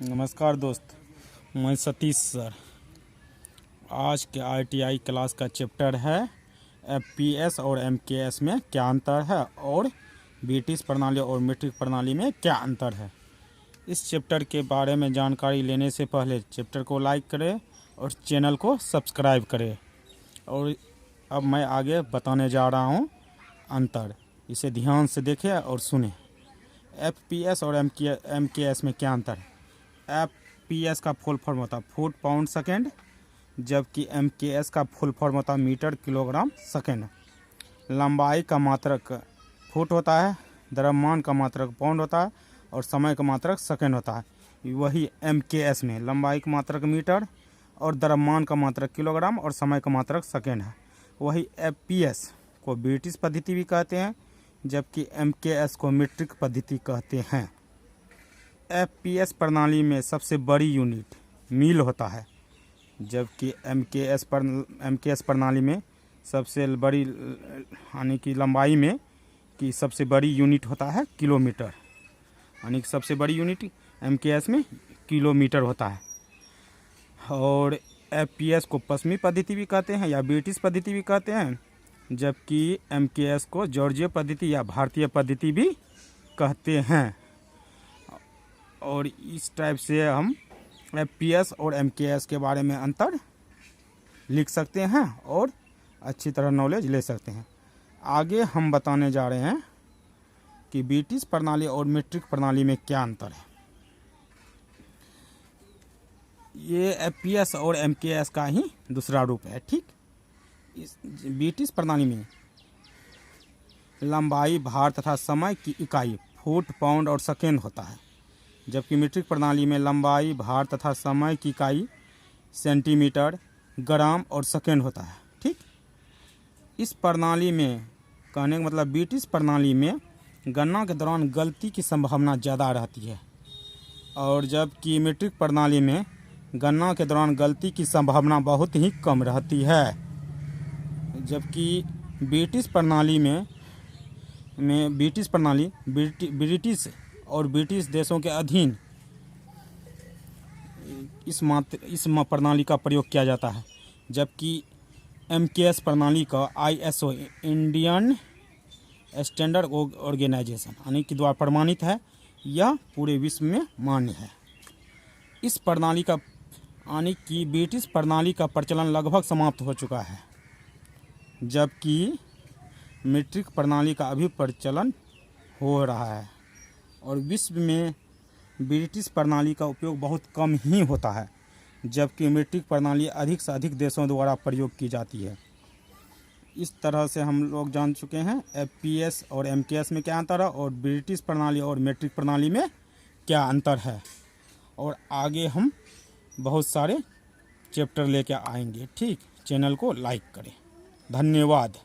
नमस्कार दोस्त, मैं सतीश सर। आज के आईटीआई क्लास का चैप्टर है एफपीएस और एमकेएस में क्या अंतर है और ब्रिटिश प्रणाली और मीट्रिक प्रणाली में क्या अंतर है। इस चैप्टर के बारे में जानकारी लेने से पहले चैप्टर को लाइक करें और चैनल को सब्सक्राइब करें। और अब मैं आगे बताने जा रहा हूँ अंतर, इसे ध्यान से देखें और सुने। एफपीएस और एमकेएस में क्या अंतर है। एफपीएस का फुल फॉर्म होता है फुट पाउंड सेकेंड, जबकि एमकेएस का फुल फॉर्म होता है मीटर किलोग्राम सेकेंड। लंबाई का मात्रक फुट होता है, द्रव्यमान का मात्रक पाउंड होता है और समय का मात्रक सेकेंड होता है। वही एमकेएस में लंबाई का मात्रक मीटर और द्रव्यमान का मात्रक किलोग्राम और समय का मात्रक सेकेंड है। वही एफपीएस को ब्रिटिश पद्धति भी कहते हैं, जबकि एमकेएस को मीट्रिक पद्धति कहते हैं। एफपीएस प्रणाली में सबसे बड़ी यूनिट मील होता है, जबकि एमकेएस प्रणाली में सबसे बड़ी यानी कि लंबाई में की सबसे बड़ी यूनिट होता है किलोमीटर। यानी कि सबसे बड़ी यूनिट एमकेएस में किलोमीटर होता है। और एफपीएस को पश्चिमी पद्धति भी कहते हैं या ब्रिटिश पद्धति भी कहते हैं, जबकि एमकेएस को जॉर्जिया पद्धति या भारतीय पद्धति भी कहते हैं। और इस टाइप से हम एफपीएस और एमकेएस के बारे में अंतर लिख सकते हैं और अच्छी तरह नॉलेज ले सकते हैं। आगे हम बताने जा रहे हैं कि ब्रिटिश प्रणाली और मीट्रिक प्रणाली में क्या अंतर है। ये एफपीएस और एमकेएस का ही दूसरा रूप है। ठीक, इस ब्रिटिश प्रणाली में लंबाई, भार तथा समय की इकाई फुट, पाउंड और सेकेंड होता है, जबकि मीट्रिक प्रणाली में लंबाई, भार तथा समय की इकाई सेंटीमीटर, ग्राम और सेकेंड होता है। ठीक, इस प्रणाली में कहने का मतलब ब्रिटिश प्रणाली में गणना के दौरान गलती की संभावना ज़्यादा रहती है, और जबकि मीट्रिक प्रणाली में गणना के दौरान गलती की संभावना बहुत ही कम रहती है। जबकि ब्रिटिश प्रणाली ब्रिटिश और ब्रिटिश देशों के अधीन इस प्रणाली का प्रयोग किया जाता है, जबकि एमकेएस प्रणाली का आईएसओ इंडियन स्टैंडर्ड ऑर्गेनाइजेशन यानी कि द्वारा प्रमाणित है। यह पूरे विश्व में मान्य है। इस प्रणाली का यानी कि ब्रिटिश प्रणाली का प्रचलन लगभग समाप्त हो चुका है, जबकि मीट्रिक प्रणाली का अभी प्रचलन हो रहा है। और विश्व में ब्रिटिश प्रणाली का उपयोग बहुत कम ही होता है, जबकि मीट्रिक प्रणाली अधिक से अधिक देशों द्वारा प्रयोग की जाती है। इस तरह से हम लोग जान चुके हैं एफपीएस और एमकेएस में क्या अंतर है और ब्रिटिश प्रणाली और मीट्रिक प्रणाली में क्या अंतर है। और आगे हम बहुत सारे चैप्टर लेकर आएंगे। ठीक, चैनल को लाइक करें। धन्यवाद।